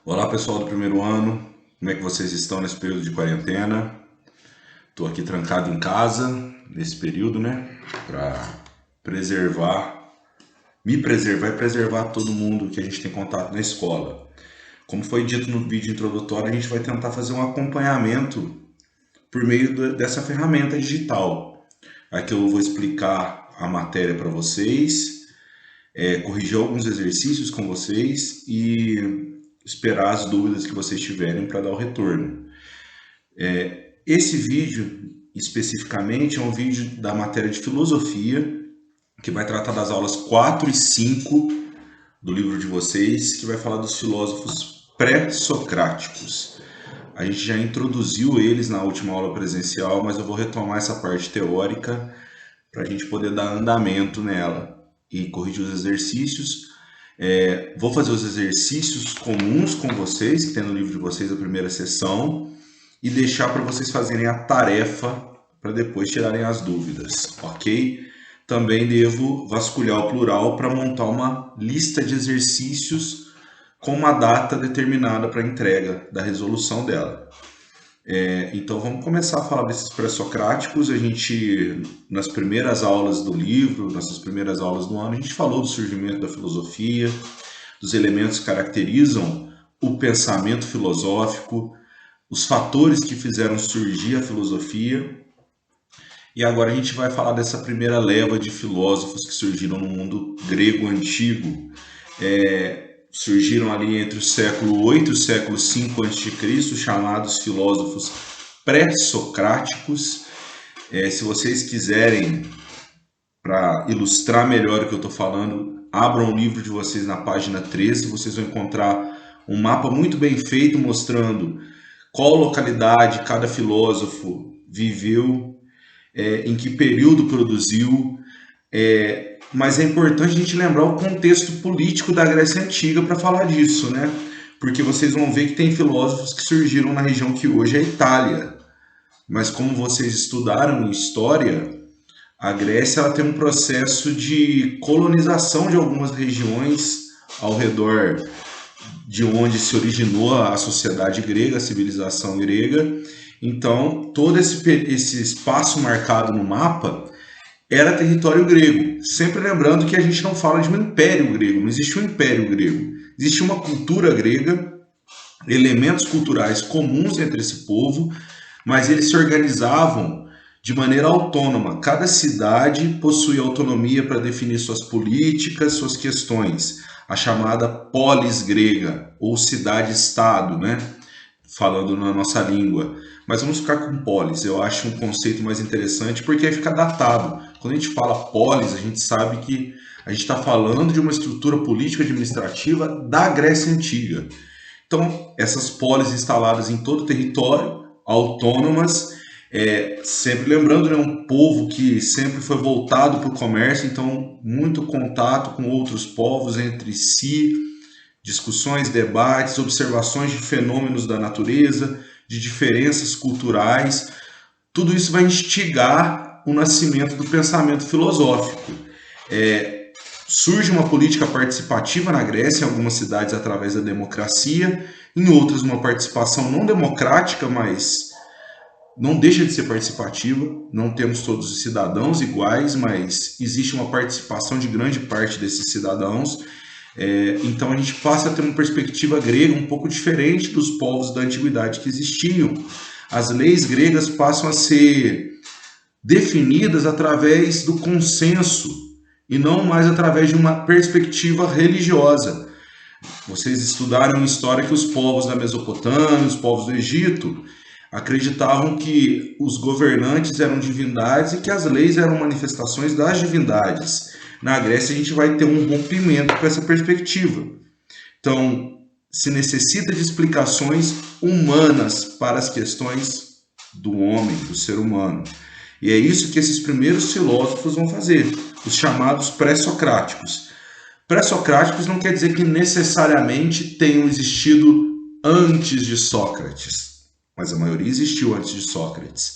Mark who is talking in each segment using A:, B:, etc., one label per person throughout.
A: Olá pessoal do primeiro ano, como é que vocês estão nesse período de quarentena? Estou aqui trancado em casa nesse período, né? Para preservar, me preservar e preservar todo mundo que a gente tem contato na escola. Como foi dito no vídeo introdutório, a gente vai tentar fazer um acompanhamento por meio dessa ferramenta digital. Aqui eu vou explicar a matéria para vocês, corrigir alguns exercícios com vocês e esperar as dúvidas que vocês tiverem para dar o retorno. Esse vídeo, especificamente, é um vídeo da matéria de filosofia, que vai tratar das aulas 4 e 5 do livro de vocês, que vai falar dos filósofos pré-socráticos. A gente já introduziu eles na última aula presencial, mas eu vou retomar essa parte teórica para a gente poder dar andamento nela e corrigir os exercícios. Vou fazer os exercícios comuns com vocês, que tem no livro de vocês a primeira sessão, e deixar para vocês fazerem a tarefa para depois tirarem as dúvidas, ok? Também devo vasculhar o plural para montar uma lista de exercícios com uma data determinada para a entrega da resolução dela. Então vamos começar a falar desses pré-socráticos. A gente, nas primeiras aulas do livro, nossas primeiras aulas do ano, a gente falou do surgimento da filosofia, dos elementos que caracterizam o pensamento filosófico, os fatores que fizeram surgir a filosofia. E agora a gente vai falar dessa primeira leva de filósofos que surgiram no mundo grego antigo. Surgiram ali entre o século 8 e o século 5 a.C., chamados filósofos pré-socráticos. Se vocês quiserem, para ilustrar melhor o que eu estou falando, abram o livro de vocês na página 13, vocês vão encontrar um mapa muito bem feito mostrando qual localidade cada filósofo viveu, em que período produziu, mas é importante a gente lembrar o contexto político da Grécia Antiga para falar disso, né? Porque vocês vão ver que tem filósofos que surgiram na região que hoje é a Itália, mas como vocês estudaram em história, a Grécia ela tem um processo de colonização de algumas regiões ao redor de onde se originou a sociedade grega, a civilização grega. Então, todo esse espaço marcado no mapa era território grego. Sempre lembrando que a gente não fala de um império grego, não existe um império grego. Existe uma cultura grega, elementos culturais comuns entre esse povo, mas eles se organizavam de maneira autônoma. Cada cidade possuía autonomia para definir suas políticas, suas questões. A chamada polis grega, ou cidade-estado, né? Falando na nossa língua. Mas vamos ficar com polis, eu acho um conceito mais interessante porque aí fica datado. Quando a gente fala polis, a gente sabe que a gente está falando de uma estrutura política administrativa da Grécia Antiga. Então, essas polis instaladas em todo o território, autônomas, sempre lembrando, né, um povo que sempre foi voltado para o comércio, então muito contato com outros povos entre si, discussões, debates, observações de fenômenos da natureza, de diferenças culturais. Tudo isso vai instigar o nascimento do pensamento filosófico. Surge uma política participativa na Grécia, em algumas cidades através da democracia, em outras uma participação não democrática, mas não deixa de ser participativa. Não temos todos os cidadãos iguais, mas existe uma participação de grande parte desses cidadãos. Então a gente passa a ter uma perspectiva grega um pouco diferente dos povos da antiguidade que existiam. As leis gregas passam a ser definidas através do consenso e não mais através de uma perspectiva religiosa. Vocês estudaram em história que os povos da Mesopotâmia, os povos do Egito, acreditavam que os governantes eram divindades e que as leis eram manifestações das divindades. Na Grécia a gente vai ter um rompimento com essa perspectiva. Então, se necessita de explicações humanas para as questões do homem, do ser humano. E é isso que esses primeiros filósofos vão fazer, os chamados pré-socráticos. Pré-socráticos não quer dizer que necessariamente tenham existido antes de Sócrates, mas a maioria existiu antes de Sócrates.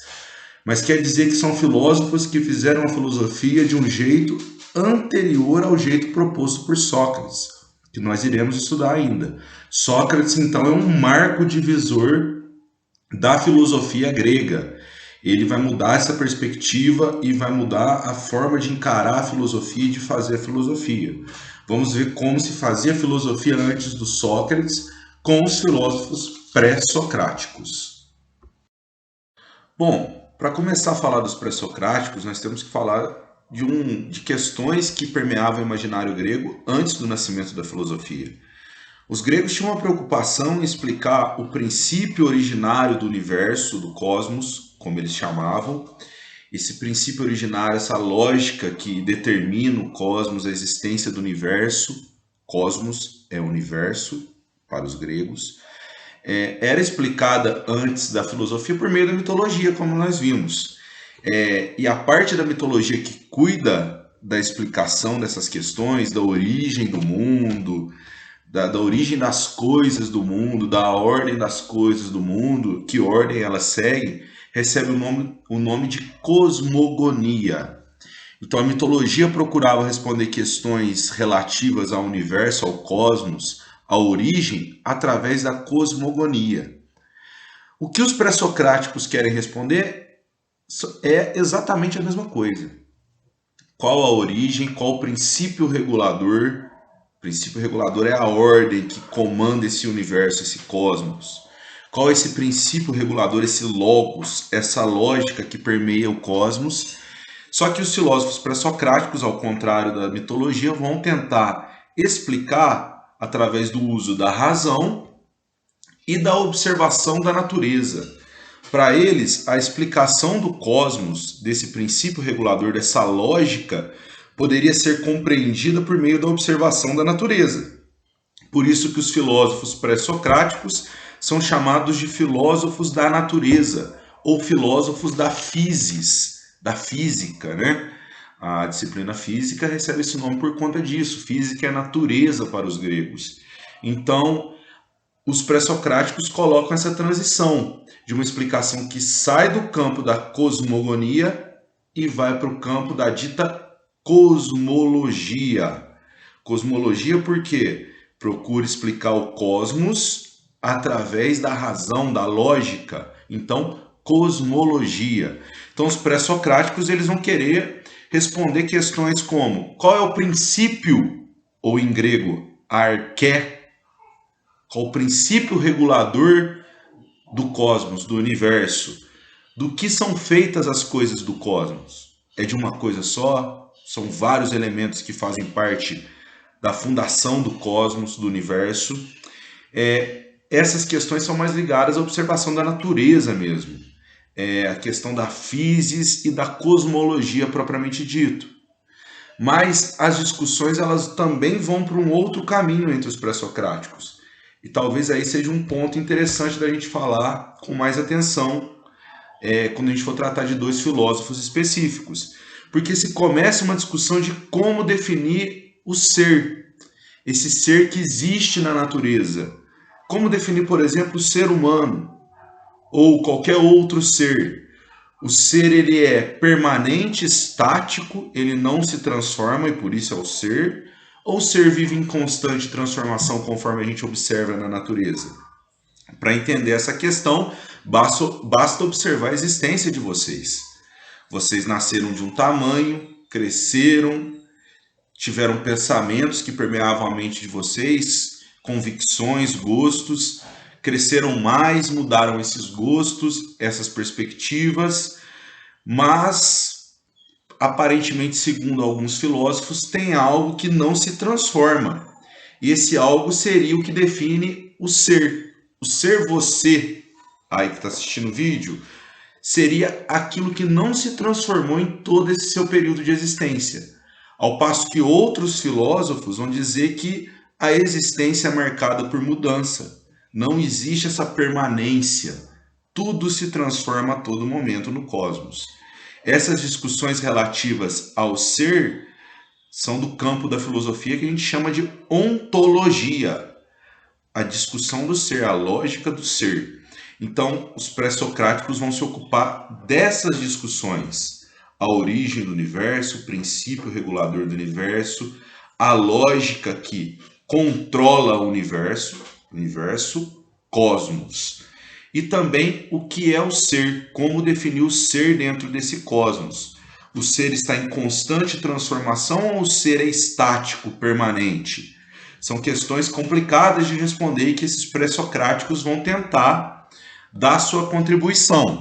A: Mas quer dizer que são filósofos que fizeram a filosofia de um jeito anterior ao jeito proposto por Sócrates. que nós iremos estudar ainda. Sócrates, então, é um marco divisor da filosofia grega. Ele vai mudar essa perspectiva e vai mudar a forma de encarar a filosofia e de fazer a filosofia. Vamos ver como se fazia a filosofia antes do Sócrates com os filósofos pré-socráticos. Bom, para começar a falar dos pré-socráticos, nós temos que falar de questões que permeavam o imaginário grego antes do nascimento da filosofia. Os gregos tinham uma preocupação em explicar o princípio originário do universo, do cosmos, como eles chamavam. Esse princípio originário, essa lógica que determina o cosmos, a existência do universo. Cosmos é universo para os gregos. Era explicada antes da filosofia por meio da mitologia, como nós vimos. E a parte da mitologia que cuida da explicação dessas questões, da origem do mundo, da origem das coisas do mundo, da ordem das coisas do mundo, que ordem ela segue, recebe o nome de cosmogonia. Então a mitologia procurava responder questões relativas ao universo, ao cosmos, à origem, através da cosmogonia. O que os pré-socráticos querem responder é exatamente a mesma coisa. Qual a origem, qual o princípio regulador? O princípio regulador é a ordem que comanda esse universo, esse cosmos. Qual é esse princípio regulador, esse logos, essa lógica que permeia o cosmos? Só que os filósofos pré-socráticos, ao contrário da mitologia, vão tentar explicar através do uso da razão e da observação da natureza. Para eles, a explicação do cosmos, desse princípio regulador, dessa lógica, poderia ser compreendida por meio da observação da natureza. Por isso que os filósofos pré-socráticos são chamados de filósofos da natureza, ou filósofos da física, né? A disciplina física recebe esse nome por conta disso. Física é natureza para os gregos. Então, os pré-socráticos colocam essa transição de uma explicação que sai do campo da cosmogonia e vai para o campo da dita cosmologia. Cosmologia porque procura explicar o cosmos através da razão, da lógica. Então, cosmologia. Então, os pré-socráticos eles vão querer responder questões como: qual é o princípio, ou em grego, arché, qual o princípio regulador do cosmos, do universo? Do que são feitas as coisas do cosmos? É de uma coisa só? São vários elementos que fazem parte da fundação do cosmos, do universo. Essas questões são mais ligadas à observação da natureza mesmo. A questão da physis e da cosmologia propriamente dito. Mas as discussões elas também vão para um outro caminho entre os pré-socráticos. E talvez aí seja um ponto interessante da gente falar com mais atenção quando a gente for tratar de dois filósofos específicos. Porque se começa uma discussão de como definir o ser, esse ser que existe na natureza. Como definir, por exemplo, o ser humano ou qualquer outro ser. O ser ele é permanente, estático, ele não se transforma e por isso é o ser, ou o ser vive em constante transformação conforme a gente observa na natureza? Para entender essa questão, basta observar a existência de vocês. Vocês nasceram de um tamanho, cresceram, tiveram pensamentos que permeavam a mente de vocês, convicções, gostos, cresceram mais, mudaram esses gostos, essas perspectivas, mas aparentemente, segundo alguns filósofos, tem algo que não se transforma. E esse algo seria o que define o ser. O ser você, aí que está assistindo o vídeo, seria aquilo que não se transformou em todo esse seu período de existência. Ao passo que outros filósofos vão dizer que a existência é marcada por mudança. Não existe essa permanência. Tudo se transforma a todo momento no cosmos. Essas discussões relativas ao ser são do campo da filosofia que a gente chama de ontologia. A discussão do ser, a lógica do ser. Então, os pré-socráticos vão se ocupar dessas discussões. A origem do universo, o princípio regulador do universo, a lógica que controla o universo, cosmos. E também o que é o ser, como definir o ser dentro desse cosmos. O ser está em constante transformação ou o ser é estático, permanente? São questões complicadas de responder e que esses pré-socráticos vão tentar dar sua contribuição.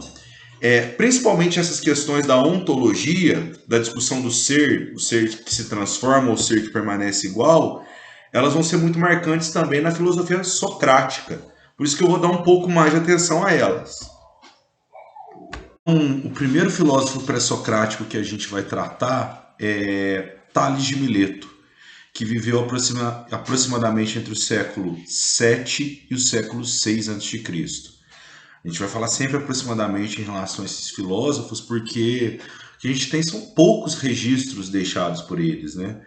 A: Principalmente essas questões da ontologia, da discussão do ser, o ser que se transforma ou o ser que permanece igual, elas vão ser muito marcantes também na filosofia socrática. Por isso que eu vou dar um pouco mais de atenção a elas. O primeiro filósofo pré-socrático que a gente vai tratar é Tales de Mileto, que viveu aproximadamente entre o século 7 e o século 6 a.C. A gente vai falar sempre aproximadamente em relação a esses filósofos, porque o que a gente tem são poucos registros deixados por eles, né?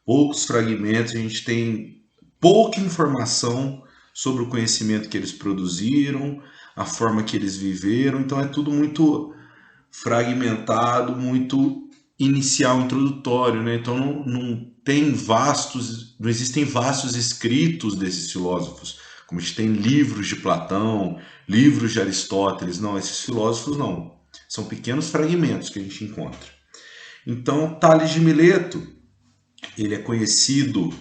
A: Poucos fragmentos, a gente tem pouca informação sobre o conhecimento que eles produziram, a forma que eles viveram, então é tudo muito fragmentado, muito inicial, introdutório, né? Então não existem vastos escritos desses filósofos, como a gente tem livros de Platão, livros de Aristóteles, não, esses filósofos não, são pequenos fragmentos que a gente encontra. Então, Tales de Mileto, ele é conhecido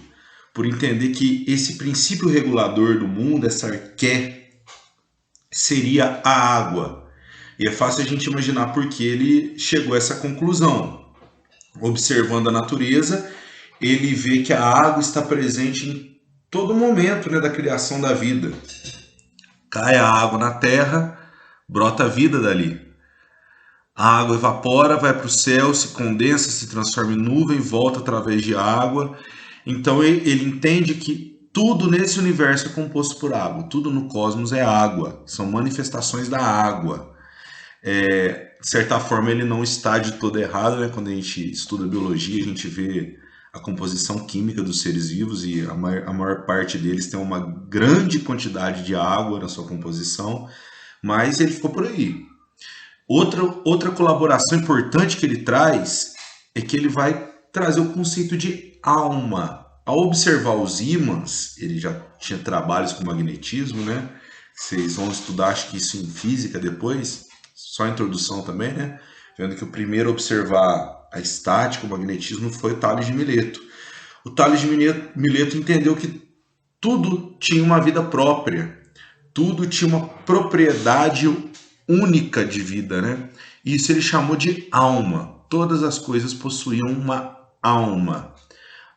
A: por entender que esse princípio regulador do mundo, essa arqué, seria a água. E é fácil a gente imaginar por que ele chegou a essa conclusão. Observando a natureza, ele vê que a água está presente em todo momento, né, da criação da vida. Cai a água na terra, brota a vida dali. A água evapora, vai para o céu, se condensa, se transforma em nuvem, volta através de água. Então ele entende que tudo nesse universo é composto por água, tudo no cosmos é água, são manifestações da água. De certa forma ele não está de todo errado, né? Quando a gente estuda biologia, a gente vê a composição química dos seres vivos e a maior parte deles tem uma grande quantidade de água na sua composição, mas ele ficou por aí. Outra colaboração importante que ele traz é que ele vai trazer o conceito de alma. Ao observar os ímãs, ele já tinha trabalhos com magnetismo, né? Vocês vão estudar, acho que isso em física depois, só a introdução também, né? Vendo que o primeiro a observar a estática, o magnetismo, foi o Tales de Mileto. O Tales de Mileto entendeu que tudo tinha uma vida própria, tudo tinha uma propriedade única de vida, né? Isso ele chamou de alma. Todas as coisas possuíam uma alma.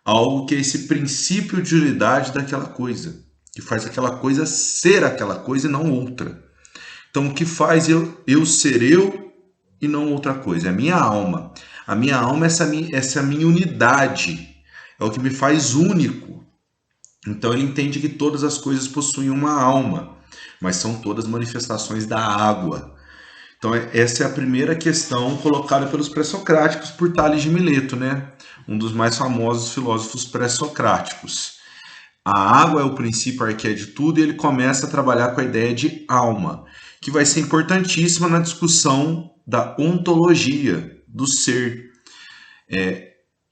A: Algo que é esse princípio de unidade daquela coisa, que faz aquela coisa ser aquela coisa e não outra. Então, o que faz eu ser eu e não outra coisa? É a minha alma. A minha alma é essa minha unidade. É o que me faz único. Então, ele entende que todas as coisas possuem uma alma, mas são todas manifestações da água. Então, essa é a primeira questão colocada pelos pré-socráticos por Tales de Mileto, né? Um dos mais famosos filósofos pré-socráticos. A água é o princípio arqué de tudo e ele começa a trabalhar com a ideia de alma, que vai ser importantíssima na discussão da ontologia do ser.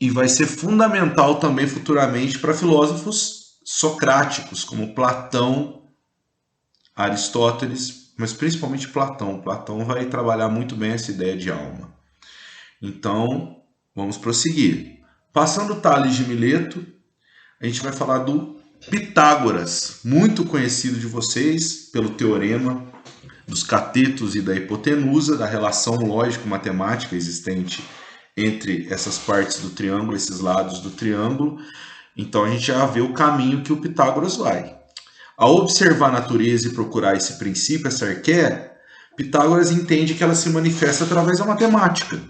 A: E vai ser fundamental também futuramente para filósofos socráticos, como Platão, Aristóteles, mas principalmente Platão. Platão vai trabalhar muito bem essa ideia de alma. Então, vamos prosseguir. Passando Tales de Mileto, a gente vai falar do Pitágoras, muito conhecido de vocês pelo teorema dos catetos e da hipotenusa, da relação lógico-matemática existente entre essas partes do triângulo, esses lados do triângulo. Então a gente já vê o caminho que o Pitágoras vai. Ao observar a natureza e procurar esse princípio, essa arqué, Pitágoras entende que ela se manifesta através da matemática.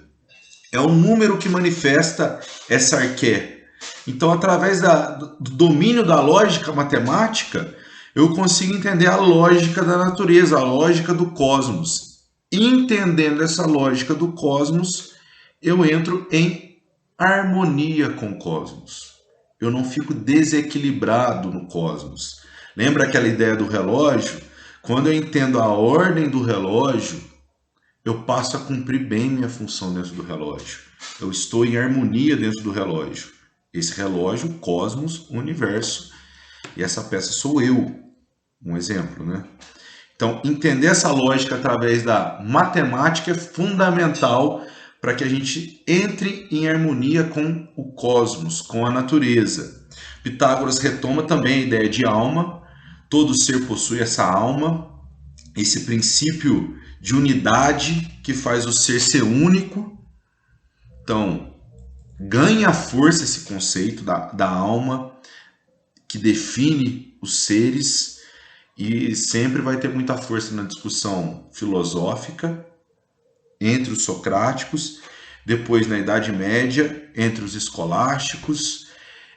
A: É o número que manifesta essa arqué. Então, através do domínio da lógica matemática, eu consigo entender a lógica da natureza, a lógica do cosmos. Entendendo essa lógica do cosmos, eu entro em harmonia com o cosmos. Eu não fico desequilibrado no cosmos. Lembra aquela ideia do relógio? Quando eu entendo a ordem do relógio, eu passo a cumprir bem minha função dentro do relógio. Eu estou em harmonia dentro do relógio. Esse relógio, o cosmos, o universo, e essa peça sou eu. Um exemplo, né? Então, entender essa lógica através da matemática é fundamental para que a gente entre em harmonia com o cosmos, com a natureza. Pitágoras retoma também a ideia de alma. Todo ser possui essa alma, esse princípio de unidade que faz o ser único. Então, ganha força esse conceito da alma que define os seres e sempre vai ter muita força na discussão filosófica entre os socráticos, depois na Idade Média entre os escolásticos,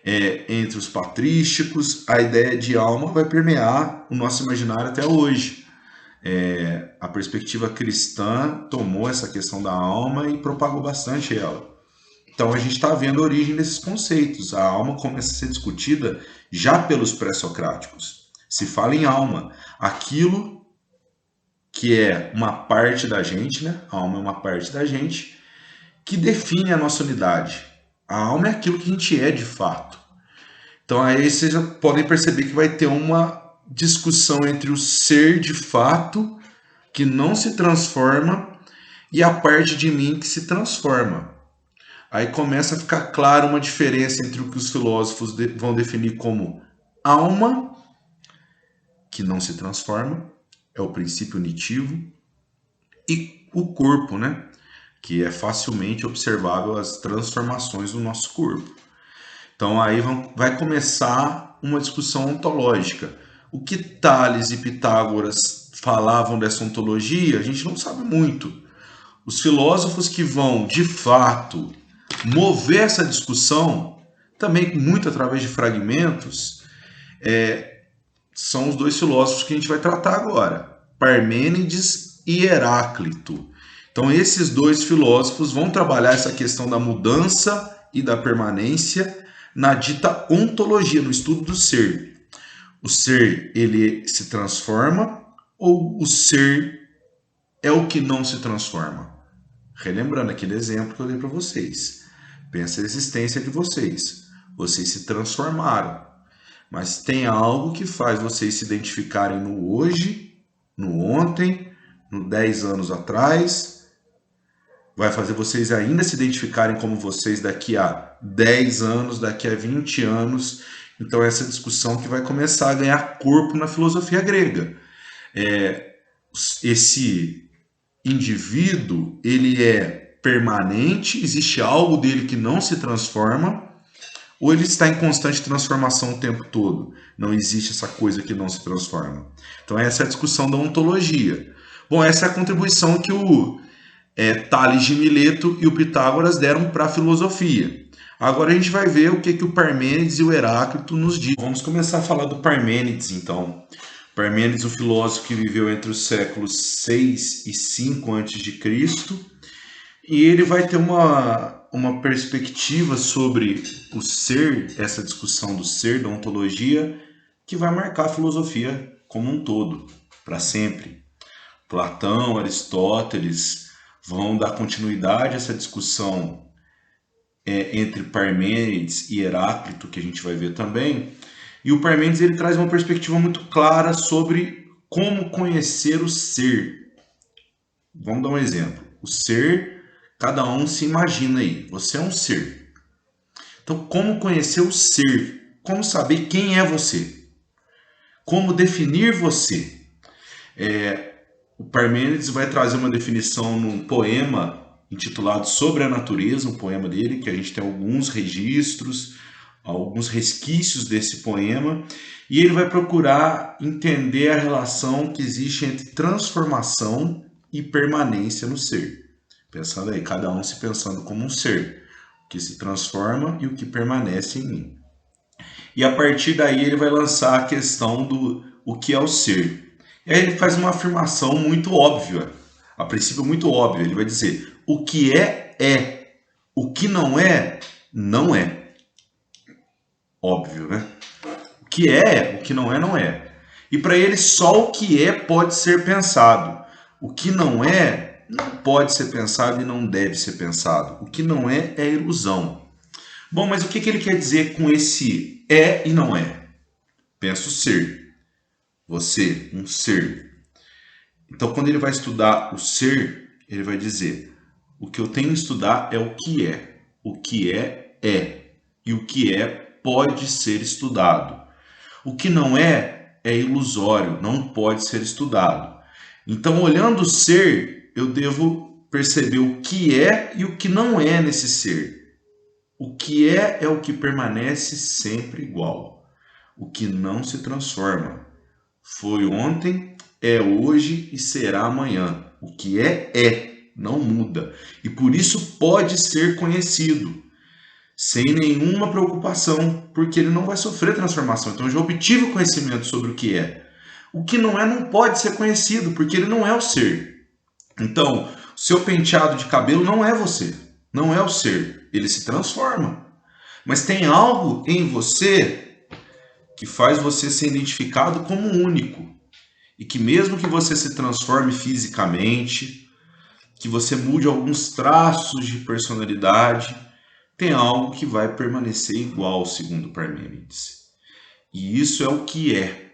A: entre os patrísticos. A ideia de alma vai permear o nosso imaginário até hoje. A perspectiva cristã tomou essa questão da alma e propagou bastante ela. Então a gente está vendo a origem desses conceitos. A alma começa a ser discutida já pelos pré-socráticos. Se fala em alma, aquilo que é uma parte da gente, né? A alma é uma parte da gente que define a nossa unidade. A alma é aquilo que a gente é de fato. Então aí vocês já podem perceber que vai ter uma discussão entre o ser de fato, que não se transforma, e a parte de mim que se transforma. Aí começa a ficar clara uma diferença entre o que os filósofos vão definir como alma, que não se transforma, é o princípio unitivo, e o corpo, né? Que é facilmente observável as transformações do nosso corpo. Então aí vai começar uma discussão ontológica. O que Tales e Pitágoras falavam dessa ontologia, a gente não sabe muito. Os filósofos que vão, de fato, mover essa discussão, também muito através de fragmentos, são os dois filósofos que a gente vai tratar agora, Parmênides e Heráclito. Então esses dois filósofos vão trabalhar essa questão da mudança e da permanência na dita ontologia, no estudo do ser. O ser, ele se transforma ou o ser é o que não se transforma? Relembrando aquele exemplo que eu dei para vocês. Pensa a existência de vocês. Vocês se transformaram. Mas tem algo que faz vocês se identificarem no hoje, no ontem, no 10 anos atrás. Vai fazer vocês ainda se identificarem como vocês daqui a 10 anos, daqui a 20 anos. Então essa discussão que vai começar a ganhar corpo na filosofia grega. Esse indivíduo, ele é permanente, existe algo dele que não se transforma, ou ele está em constante transformação o tempo todo? Não existe essa coisa que não se transforma. Então essa é a discussão da ontologia. Bom, essa é a contribuição que o Tales de Mileto e o Pitágoras deram para a filosofia. Agora a gente vai ver o que o Parmênides e o Heráclito nos dizem. Vamos começar a falar do Parmênides, então. Parmênides, um filósofo que viveu entre os séculos 6 e 5 a.C., e ele vai ter uma perspectiva sobre o ser, essa discussão do ser, da ontologia, que vai marcar a filosofia como um todo, para sempre. Platão, Aristóteles vão dar continuidade a essa discussão entre Parmênides e Heráclito, que a gente vai ver também. E o Parmênides ele traz uma perspectiva muito clara sobre como conhecer o ser. Vamos dar um exemplo. O ser, cada um se imagina aí. Você é um ser. Então, como conhecer o ser? Como saber quem é você? Como definir você? O Parmênides vai trazer uma definição num poema intitulado Sobre a Natureza, um poema dele, que a gente tem alguns registros, alguns resquícios desse poema, e ele vai procurar entender a relação que existe entre transformação e permanência no ser. Pensando aí, cada um se pensando como um ser, o que se transforma e o que permanece em mim. E a partir daí ele vai lançar a questão do o que é o ser. E aí ele faz uma afirmação muito óbvia, a princípio muito óbvia. Ele vai dizer, o que é, é. O que não é, não é. Óbvio, né? O que é, o que não é, não é. E para ele, só o que é pode ser pensado. O que não é, não pode ser pensado e não deve ser pensado. O que não é ilusão. Bom, mas o que ele quer dizer com esse é e não é? Pensa o ser. Você, um ser. Então, quando ele vai estudar o ser, ele vai dizer: o que eu tenho que estudar é o que é. O que é, é. E o que é, pode ser estudado. O que não é, é ilusório, não pode ser estudado. Então, olhando o ser, eu devo perceber o que é e o que não é nesse ser. O que é o que permanece sempre igual. O que não se transforma. Foi ontem, é hoje e será amanhã. O que é, não muda. E por isso pode ser conhecido, sem nenhuma preocupação, porque ele não vai sofrer transformação. Então eu já obtive o conhecimento sobre o que é. O que não é não pode ser conhecido, porque ele não é o ser. Então, o seu penteado de cabelo não é você, não é o ser. Ele se transforma. Mas tem algo em você que faz você ser identificado como único. E que mesmo que você se transforme fisicamente, que você mude alguns traços de personalidade, tem algo que vai permanecer igual, segundo Parmênides. E isso é o que é.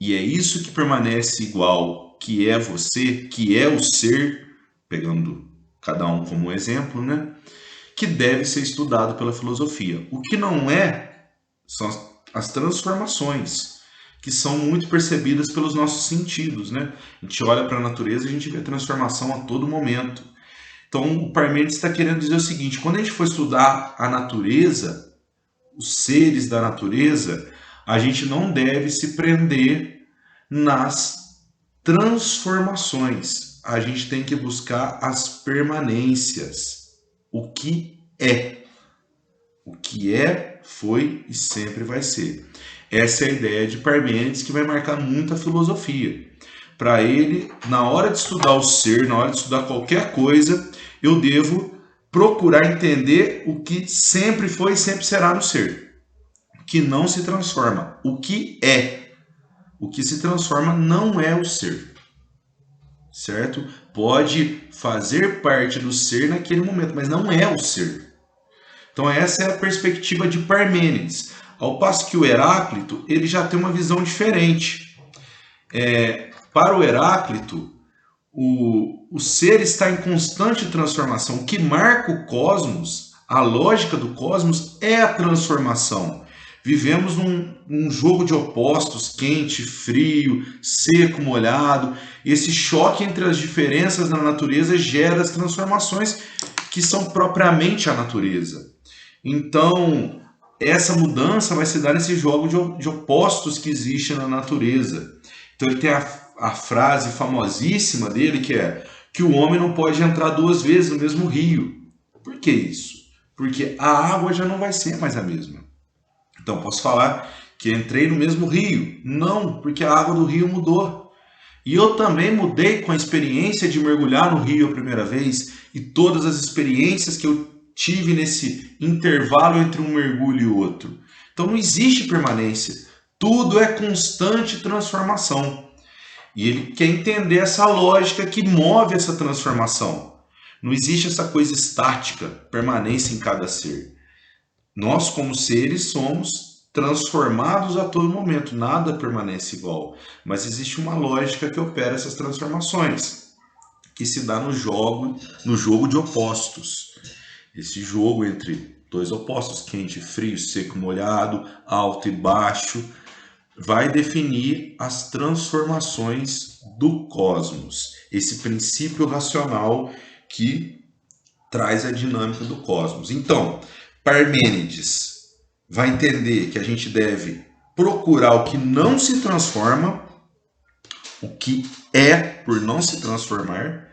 A: E é isso que permanece igual, que é você, que é o ser, pegando cada um como exemplo, né? Que deve ser estudado pela filosofia. O que não é são as transformações, que são muito percebidas pelos nossos sentidos, né? A gente olha para a natureza e a gente vê transformação a todo momento. Então, o Parmênides está querendo dizer o seguinte: quando a gente for estudar a natureza, os seres da natureza, a gente não deve se prender nas transformações. A gente tem que buscar as permanências. O que é. O que é, foi e sempre vai ser. Essa é a ideia de Parmênides, que vai marcar muito a filosofia. Para ele, na hora de estudar o ser, na hora de estudar qualquer coisa, eu devo procurar entender o que sempre foi e sempre será no ser. O que não se transforma. O que é. O que se transforma não é o ser. Certo? Pode fazer parte do ser naquele momento, mas não é o ser. Então essa é a perspectiva de Parmênides. Ao passo que o Heráclito, ele já tem uma visão diferente. Para o Heráclito, o ser está em constante transformação. O que marca o cosmos, a lógica do cosmos, é a transformação. Vivemos num jogo de opostos, quente, frio, seco, molhado. Esse choque entre as diferenças na natureza gera as transformações que são propriamente a natureza. Então, essa mudança vai se dar nesse jogo de opostos que existe na natureza. Então, ele tem a frase famosíssima dele, que é que o homem não pode entrar duas vezes no mesmo rio. Por que isso? Porque a água já não vai ser mais a mesma. Então, posso falar que entrei no mesmo rio? Não, porque a água do rio mudou. E eu também mudei com a experiência de mergulhar no rio a primeira vez e todas as experiências que eu tive nesse intervalo entre um mergulho e outro. Então não existe permanência. Tudo é constante transformação. E ele quer entender essa lógica que move essa transformação. Não existe essa coisa estática, permanência em cada ser. Nós, como seres, somos transformados a todo momento. Nada permanece igual. Mas existe uma lógica que opera essas transformações, que se dá no jogo de opostos. Esse jogo entre dois opostos, quente e frio, seco e molhado, alto e baixo, vai definir as transformações do cosmos. Esse princípio racional que traz a dinâmica do cosmos. Então, Parmênides vai entender que a gente deve procurar o que não se transforma, o que é por não se transformar,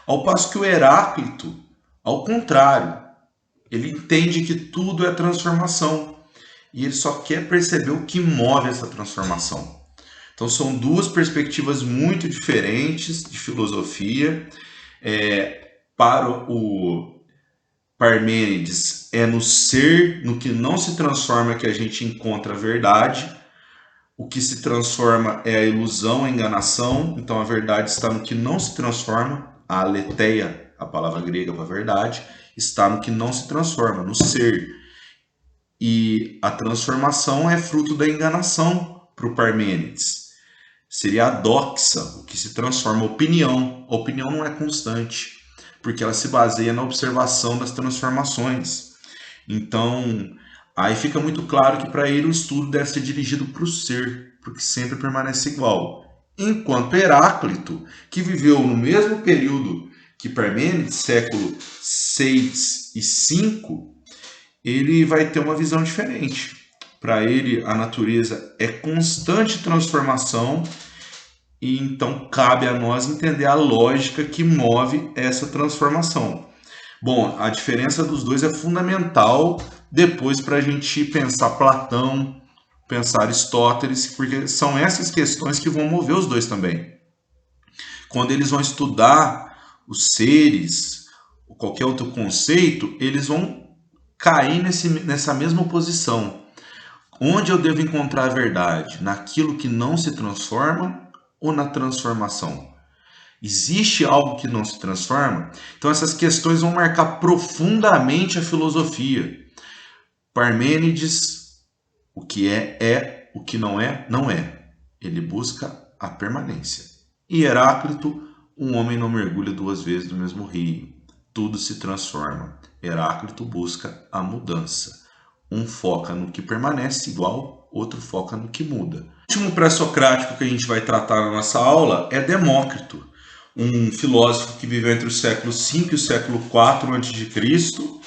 A: ao passo que o Heráclito, ao contrário, ele entende que tudo é transformação e ele só quer perceber o que move essa transformação. Então são duas perspectivas muito diferentes de filosofia. Para o Parmênides, é no ser, no que não se transforma, que a gente encontra a verdade. O que se transforma é a ilusão, a enganação. Então a verdade está no que não se transforma. A aletheia, a palavra grega para verdade, está no que não se transforma, no ser. E a transformação é fruto da enganação para o Parmênides. Seria a doxa, o que se transforma opinião. A opinião não é constante, porque ela se baseia na observação das transformações. Então, aí fica muito claro que para ele o estudo deve ser dirigido para o ser, porque sempre permanece igual. Enquanto Heráclito, que viveu no mesmo período que Parmênides, século 6 e 5, ele vai ter uma visão diferente. Para ele, a natureza é constante transformação e então cabe a nós entender a lógica que move essa transformação. Bom, a diferença dos dois é fundamental depois para a gente pensar Platão, pensar Aristóteles, porque são essas questões que vão mover os dois também. Quando eles vão estudar os seres, ou qualquer outro conceito, eles vão cair nessa mesma posição. Onde eu devo encontrar a verdade? Naquilo que não se transforma ou na transformação? Existe algo que não se transforma? Então essas questões vão marcar profundamente a filosofia. Parmênides, o que é, o que não é, não é. Ele busca a permanência. E Heráclito, um homem não mergulha duas vezes no mesmo rio. Tudo se transforma. Heráclito busca a mudança. Um foca no que permanece igual, outro foca no que muda. O último pré-socrático que a gente vai tratar na nossa aula é Demócrito, um filósofo que viveu entre o século V e o século IV a.C.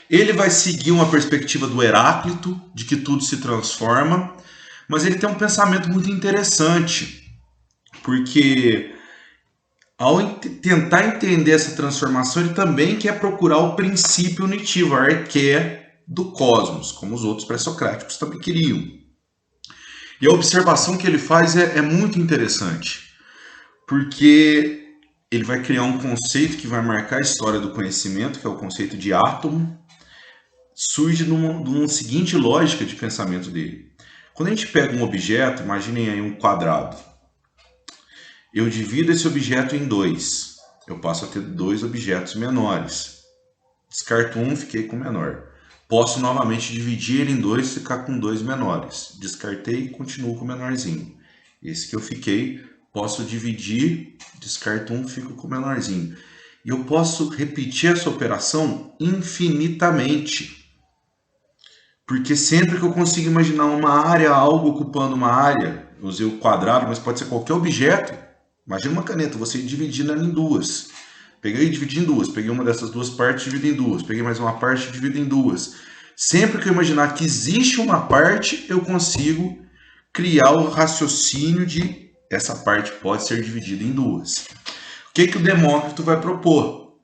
A: Ele vai seguir uma perspectiva do Heráclito, de que tudo se transforma, mas ele tem um pensamento muito interessante, porque ao tentar entender essa transformação, ele também quer procurar o princípio unitivo, a arqué do cosmos, como os outros pré-socráticos também queriam. E a observação que ele faz é muito interessante, porque ele vai criar um conceito que vai marcar a história do conhecimento, que é o conceito de átomo. Surge de uma seguinte lógica de pensamento dele. Quando a gente pega um objeto, imaginem aí um quadrado. Eu divido esse objeto em dois. Eu passo a ter dois objetos menores. Descarto um, fiquei com o menor. Posso novamente dividir ele em dois e ficar com dois menores. Descartei e continuo com o menorzinho. Esse que eu fiquei, posso dividir, descarto um, fico com o menorzinho. E eu posso repetir essa operação infinitamente. Porque sempre que eu consigo imaginar uma área, algo ocupando uma área, eu usei o quadrado, mas pode ser qualquer objeto. Imagina uma caneta, você dividindo ela em duas. Peguei e dividi em duas. Peguei uma dessas duas partes e dividi em duas. Peguei mais uma parte e dividi em duas. Sempre que eu imaginar que existe uma parte, eu consigo criar o raciocínio de essa parte pode ser dividida em duas. O que o Demócrito vai propor?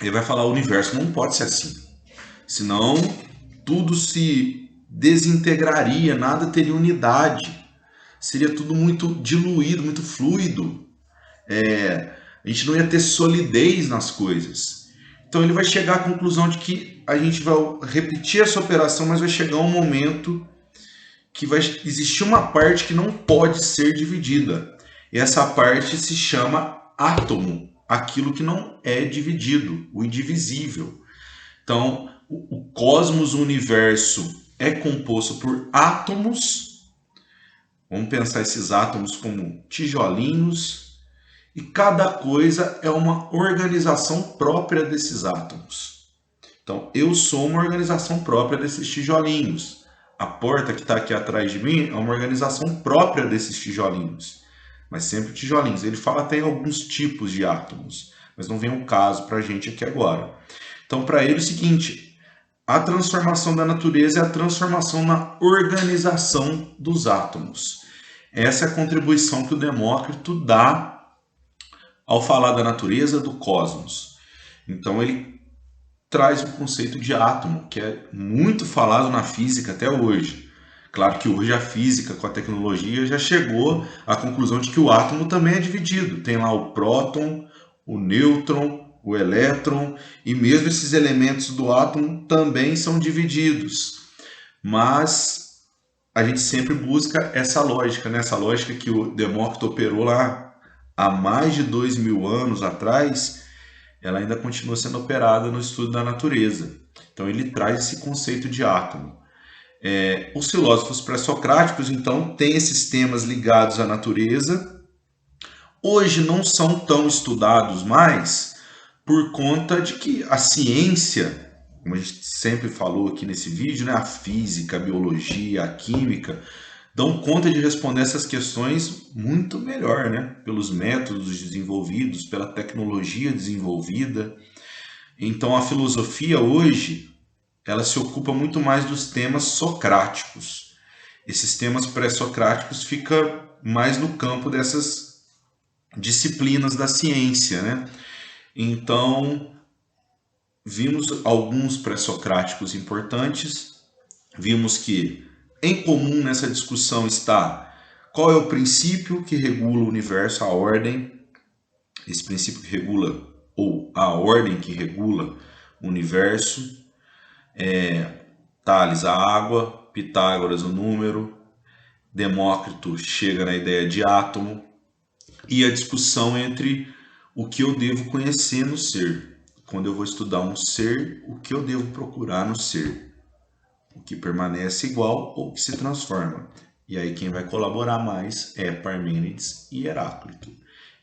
A: Ele vai falar: o universo não pode ser assim. Senão tudo se desintegraria, nada teria unidade. Seria tudo muito diluído, muito fluido. A gente não ia ter solidez nas coisas. Então ele vai chegar à conclusão de que a gente vai repetir essa operação, mas vai chegar um momento que vai existir uma parte que não pode ser dividida. E essa parte se chama átomo, aquilo que não é dividido, o indivisível. Então, o cosmos, o universo, é composto por átomos. Vamos pensar esses átomos como tijolinhos. E cada coisa é uma organização própria desses átomos. Então, eu sou uma organização própria desses tijolinhos. A porta que está aqui atrás de mim é uma organização própria desses tijolinhos. Mas sempre tijolinhos. Ele fala até em alguns tipos de átomos, mas não vem ao caso para a gente aqui agora. Então, para ele é o seguinte: a transformação da natureza é a transformação na organização dos átomos. Essa é a contribuição que o Demócrito dá ao falar da natureza, do cosmos. Então ele traz o conceito de átomo, que é muito falado na física até hoje. Claro que hoje a física, com a tecnologia, já chegou à conclusão de que o átomo também é dividido. Tem lá o próton, o nêutron, o elétron, e mesmo esses elementos do átomo também são divididos. Mas a gente sempre busca essa lógica, né? Essa lógica que o Demócrito operou lá há mais de 2000 anos atrás, ela ainda continua sendo operada no estudo da natureza. Então ele traz esse conceito de átomo. Os filósofos pré-socráticos, então, têm esses temas ligados à natureza. Hoje não são tão estudados mais por conta de que a ciência, como a gente sempre falou aqui nesse vídeo, né, a física, a biologia, a química, dão conta de responder essas questões muito melhor, né? Pelos métodos desenvolvidos, pela tecnologia desenvolvida. Então a filosofia hoje, ela se ocupa muito mais dos temas socráticos. Esses temas pré-socráticos ficam mais no campo dessas disciplinas da ciência, né? Então, vimos alguns pré-socráticos importantes, vimos que em comum nessa discussão está qual é o princípio que regula o universo, a ordem, esse princípio que regula, ou a ordem que regula o universo, Tales a água, Pitágoras o número, Demócrito chega na ideia de átomo, e a discussão entre o que eu devo conhecer no ser. Quando eu vou estudar um ser, o que eu devo procurar no ser? O que permanece igual ou o que se transforma? E aí quem vai colaborar mais é Parmênides e Heráclito.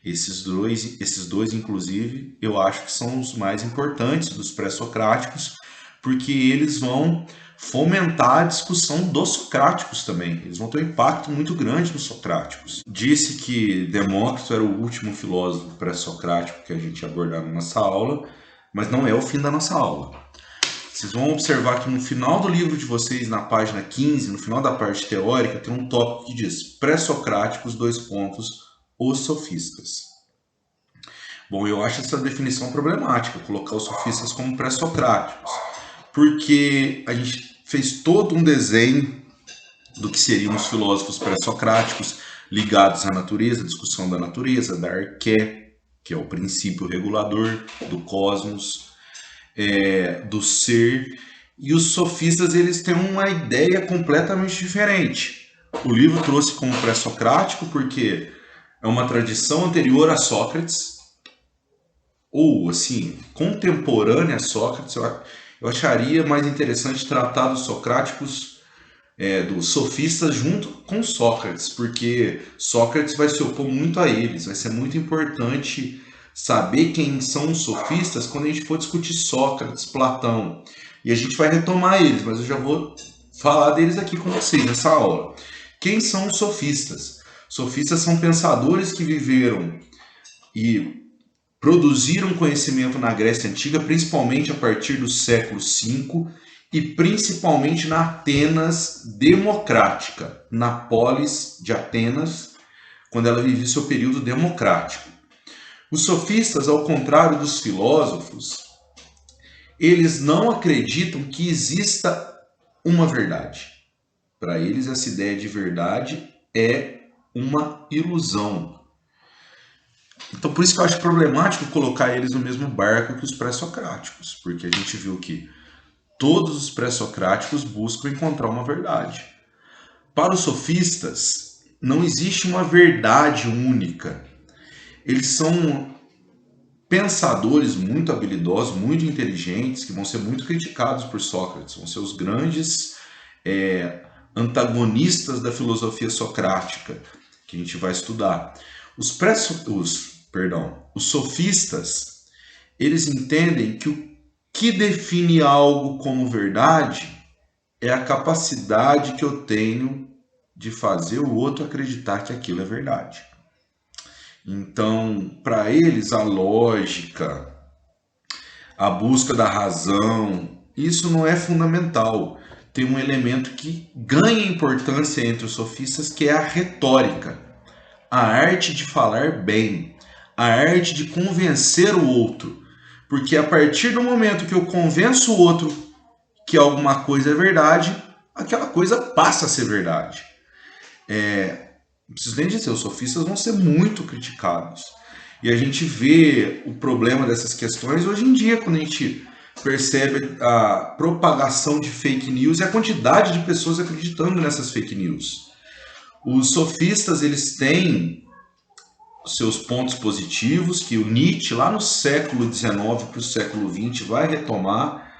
A: Esses dois, inclusive, eu acho que são os mais importantes dos pré-socráticos, porque eles vão fomentar a discussão dos socráticos também. Eles vão ter um impacto muito grande nos socráticos. Disse que Demócrito era o último filósofo pré-socrático que a gente ia abordar na nossa aula, mas não é o fim da nossa aula. Vocês vão observar que no final do livro de vocês, na página 15, no final da parte teórica, tem um tópico que diz pré-socráticos, os sofistas. Bom, eu acho essa definição problemática, colocar os sofistas como pré-socráticos, porque a gente fez todo um desenho do que seriam os filósofos pré-socráticos ligados à natureza, discussão da natureza, da arqué, que é o princípio regulador do cosmos, do ser, e os sofistas eles têm uma ideia completamente diferente. O livro trouxe como pré-socrático porque é uma tradição anterior a Sócrates, ou assim, contemporânea a Sócrates. Eu acharia mais interessante tratar dos socráticos, dos sofistas junto com Sócrates, porque Sócrates vai se opor muito a eles. Vai ser muito importante saber quem são os sofistas quando a gente for discutir Sócrates, Platão. E a gente vai retomar eles, mas eu já vou falar deles aqui com vocês nessa aula. Quem são os sofistas? Sofistas são pensadores que viveram e produziram conhecimento na Grécia Antiga, principalmente a partir do século V e principalmente na Atenas democrática, na polis de Atenas, quando ela vivia seu período democrático. Os sofistas, ao contrário dos filósofos, eles não acreditam que exista uma verdade. Para eles, essa ideia de verdade é uma ilusão. Então, por isso que eu acho problemático colocar eles no mesmo barco que os pré-socráticos, porque a gente viu que todos os pré-socráticos buscam encontrar uma verdade. Para os sofistas, não existe uma verdade única. Eles são pensadores muito habilidosos, muito inteligentes, que vão ser muito criticados por Sócrates, vão ser os grandes antagonistas da filosofia socrática, que a gente vai estudar. Os sofistas, eles entendem que o que define algo como verdade é a capacidade que eu tenho de fazer o outro acreditar que aquilo é verdade. Então, para eles, a lógica, a busca da razão, isso não é fundamental. Tem um elemento que ganha importância entre os sofistas, que é a retórica, a arte de falar bem, a arte de convencer o outro. Porque a partir do momento que eu convenço o outro que alguma coisa é verdade, aquela coisa passa a ser verdade. Não preciso nem dizer, os sofistas vão ser muito criticados. E a gente vê o problema dessas questões hoje em dia, quando a gente percebe a propagação de fake news e a quantidade de pessoas acreditando nessas fake news. Os sofistas, eles têm os seus pontos positivos, que o Nietzsche, lá no século XIX para o século XX, vai retomar,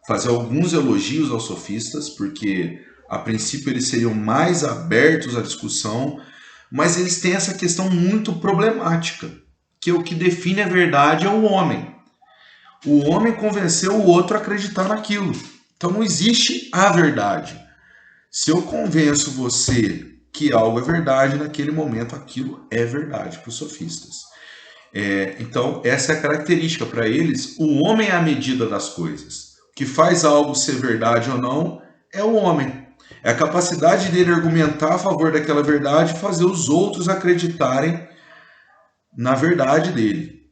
A: fazer alguns elogios aos sofistas, porque A princípio eles seriam mais abertos à discussão, mas eles têm essa questão muito problemática, que o que define a verdade é o homem. O homem convenceu o outro a acreditar naquilo. Então não existe a verdade. Se eu convenço você que algo é verdade, naquele momento aquilo é verdade para os sofistas. Então essa é a característica para eles. O homem é a medida das coisas. O que faz algo ser verdade ou não é o homem. É a capacidade dele argumentar a favor daquela verdade e fazer os outros acreditarem na verdade dele.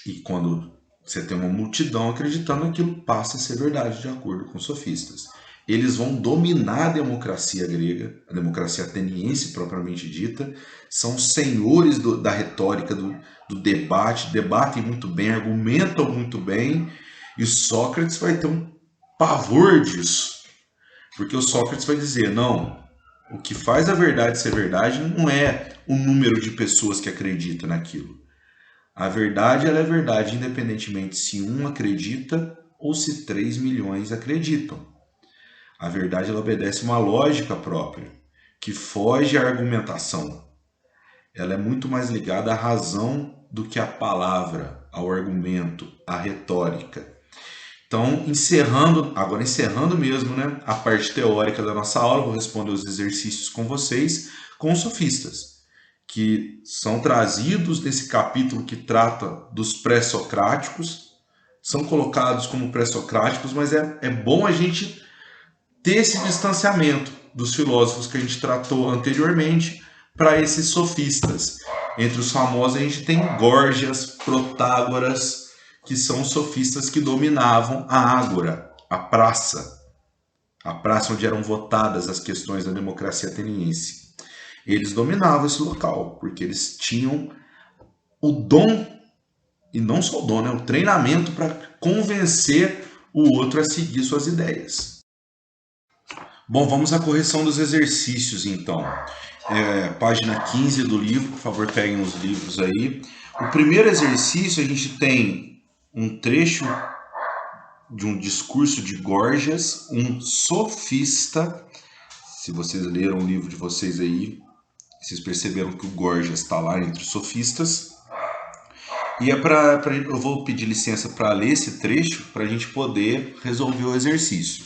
A: E quando você tem uma multidão acreditando, aquilo passa a ser verdade, de acordo com os sofistas. Eles vão dominar a democracia grega, a democracia ateniense propriamente dita, são senhores da retórica, do debate, debatem muito bem, argumentam muito bem, e Sócrates vai ter um pavor disso. Porque o Sócrates vai dizer, não, o que faz a verdade ser verdade não é o número de pessoas que acreditam naquilo. A verdade ela é verdade independentemente se um acredita ou se 3 milhões acreditam. A verdade ela obedece uma lógica própria, que foge à argumentação. Ela é muito mais ligada à razão do que à palavra, ao argumento, à retórica. Então, encerrando mesmo, né, a parte teórica da nossa aula, vou responder os exercícios com vocês, com os sofistas, que são trazidos nesse capítulo que trata dos pré-socráticos, são colocados como pré-socráticos, mas é bom a gente ter esse distanciamento dos filósofos que a gente tratou anteriormente para esses sofistas. Entre os famosos a gente tem Górgias, Protágoras, que são sofistas que dominavam a ágora, a praça onde eram votadas as questões da democracia ateniense. Eles dominavam esse local, porque eles tinham o dom, e não só o dom, né, o treinamento para convencer o outro a seguir suas ideias. Bom, vamos à correção dos exercícios, então. Página 15 do livro, por favor, peguem os livros aí. O primeiro exercício, a gente tem um trecho de um discurso de Górgias, um sofista. Se vocês leram o livro de vocês aí, vocês perceberam que o Górgias está lá entre os sofistas. E eu vou pedir licença para ler esse trecho para a gente poder resolver o exercício.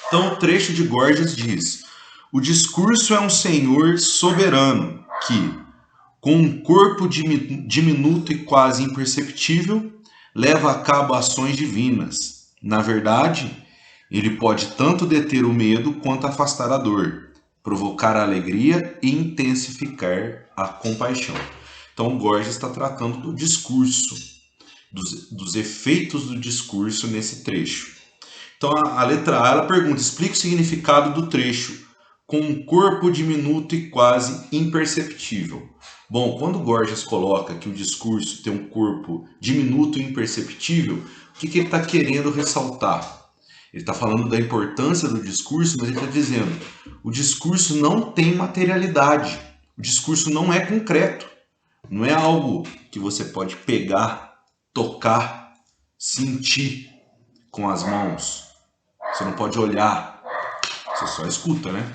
A: Então, o trecho de Górgias diz: o discurso é um senhor soberano que, com um corpo diminuto e quase imperceptível, leva a cabo ações divinas. Na verdade, ele pode tanto deter o medo quanto afastar a dor, provocar a alegria e intensificar a compaixão. Então, Górgias está tratando do discurso, dos efeitos do discurso nesse trecho. Então, a letra A, ela pergunta, explica o significado do trecho, com um corpo diminuto e quase imperceptível. Bom, quando Górgias coloca que o discurso tem um corpo diminuto e imperceptível, o que ele está querendo ressaltar? Ele está falando da importância do discurso, mas ele está dizendo, o discurso não tem materialidade, o discurso não é concreto, não é algo que você pode pegar, tocar, sentir com as mãos. Você não pode olhar, você só escuta, né?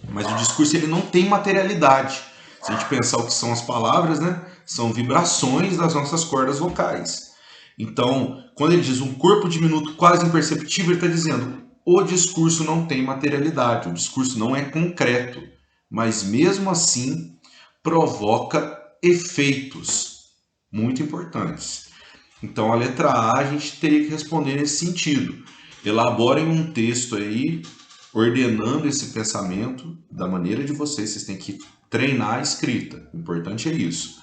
A: Mas o discurso ele não tem materialidade. Se a gente pensar o que são as palavras, né? São vibrações das nossas cordas vocais. Então, quando ele diz um corpo diminuto quase imperceptível, ele está dizendo o discurso não tem materialidade, o discurso não é concreto, mas mesmo assim provoca efeitos muito importantes. Então, a letra A a gente teria que responder nesse sentido. Elaborem um texto aí, ordenando esse pensamento da maneira de vocês têm que treinar a escrita. O importante é isso.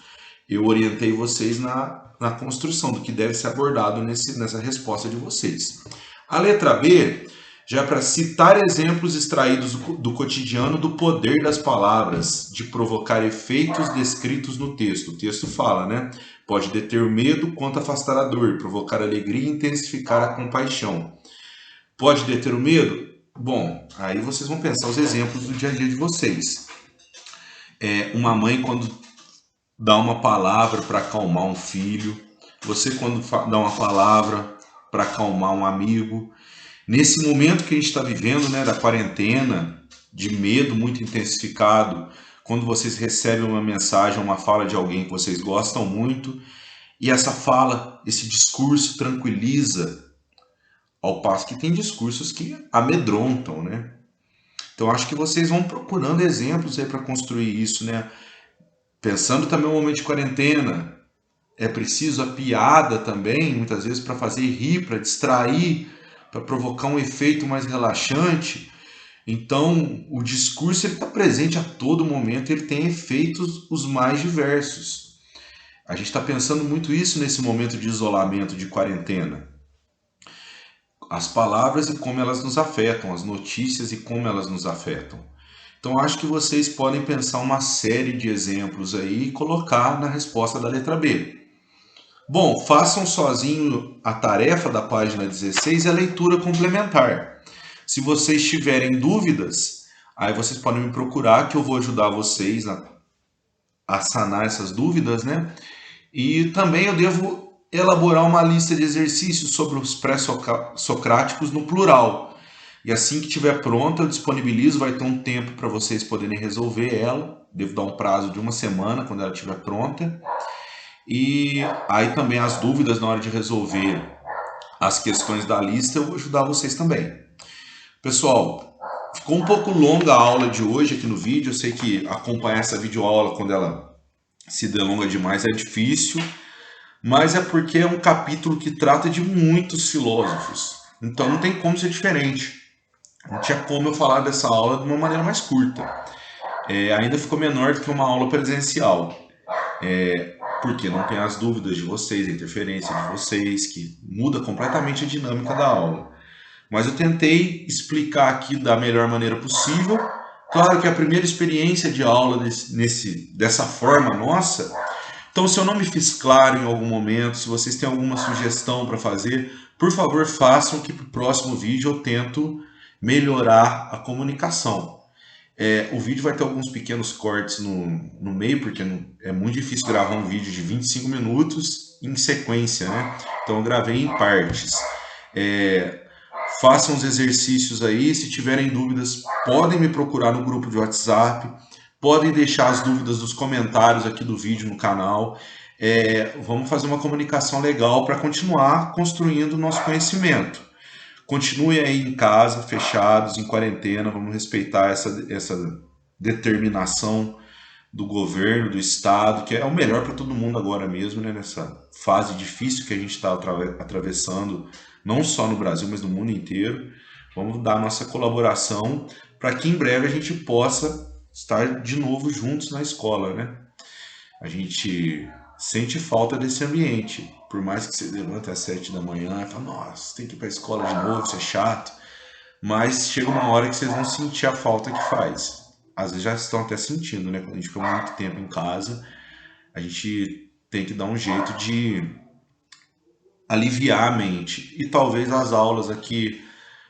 A: Eu orientei vocês na construção do que deve ser abordado nessa resposta de vocês. A letra B já é para citar exemplos extraídos do cotidiano do poder das palavras, de provocar efeitos descritos no texto. O texto fala, né? Pode deter o medo quanto afastar a dor, provocar alegria e intensificar a compaixão. Pode deter o medo? Bom, aí vocês vão pensar os exemplos do dia a dia de vocês. Uma mãe quando dá uma palavra para acalmar um filho, você quando dá uma palavra para acalmar um amigo. Nesse momento que a gente está vivendo, né, da quarentena, de medo muito intensificado, quando vocês recebem uma mensagem, uma fala de alguém que vocês gostam muito, e essa fala, esse discurso tranquiliza, ao passo que tem discursos que amedrontam, né? Então acho que vocês vão procurando exemplos aí para construir isso, né? Pensando também no momento de quarentena, é preciso a piada também, muitas vezes para fazer rir, para distrair, para provocar um efeito mais relaxante. Então, o discurso está presente a todo momento, ele tem efeitos os mais diversos. A gente está pensando muito isso nesse momento de isolamento, de quarentena. As palavras e como elas nos afetam, as notícias e como elas nos afetam. Então, acho que vocês podem pensar uma série de exemplos aí e colocar na resposta da letra B. Bom, façam sozinho a tarefa da página 16 e a leitura complementar. Se vocês tiverem dúvidas, aí vocês podem me procurar que eu vou ajudar vocês a sanar essas dúvidas, né? E também eu devo elaborar uma lista de exercícios sobre os pré-socráticos no plural. E assim que estiver pronta, eu disponibilizo, vai ter um tempo para vocês poderem resolver ela. Devo dar um prazo de uma semana quando ela estiver pronta. E aí também as dúvidas na hora de resolver as questões da lista, eu vou ajudar vocês também. Pessoal, ficou um pouco longa a aula de hoje aqui no vídeo. Eu sei que acompanhar essa videoaula quando ela se delonga demais é difícil, mas é porque é um capítulo que trata de muitos filósofos. Então não tem como ser diferente. Não tinha como eu falar dessa aula de uma maneira mais curta. Ainda ficou menor do que uma aula presencial. Porque não tem as dúvidas de vocês, a interferência de vocês, que muda completamente a dinâmica da aula. Mas eu tentei explicar aqui da melhor maneira possível. Claro que a primeira experiência de aula dessa forma nossa. Então, se eu não me fiz claro em algum momento, se vocês têm alguma sugestão para fazer, por favor, façam que para o próximo vídeo eu tento melhorar a comunicação. O vídeo vai ter alguns pequenos cortes no meio, porque é muito difícil gravar um vídeo de 25 minutos em sequência, né? Então eu gravei em partes. Façam os exercícios aí, se tiverem dúvidas, podem me procurar no grupo de WhatsApp, podem deixar as dúvidas nos comentários aqui do vídeo no canal. Vamos fazer uma comunicação legal para continuar construindo o nosso conhecimento. Continue aí em casa, fechados, em quarentena, vamos respeitar essa determinação do governo, do Estado, que é o melhor para todo mundo agora mesmo, né? Nessa fase difícil que a gente está atravessando, não só no Brasil, mas no mundo inteiro. Vamos dar nossa colaboração para que em breve a gente possa estar de novo juntos na escola, né? A gente sente falta desse ambiente. Por mais que você levante às 7 da manhã e fala, nossa, tem que ir para a escola de novo, isso é chato. Mas chega uma hora que vocês vão sentir a falta que faz. Às vezes já estão até sentindo, né? Quando a gente fica muito tempo em casa, a gente tem que dar um jeito de aliviar a mente. E talvez as aulas aqui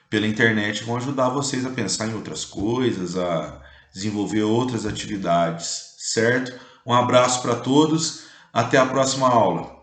A: pela internet vão ajudar vocês a pensar em outras coisas, a desenvolver outras atividades, certo? Um abraço para todos, até a próxima aula.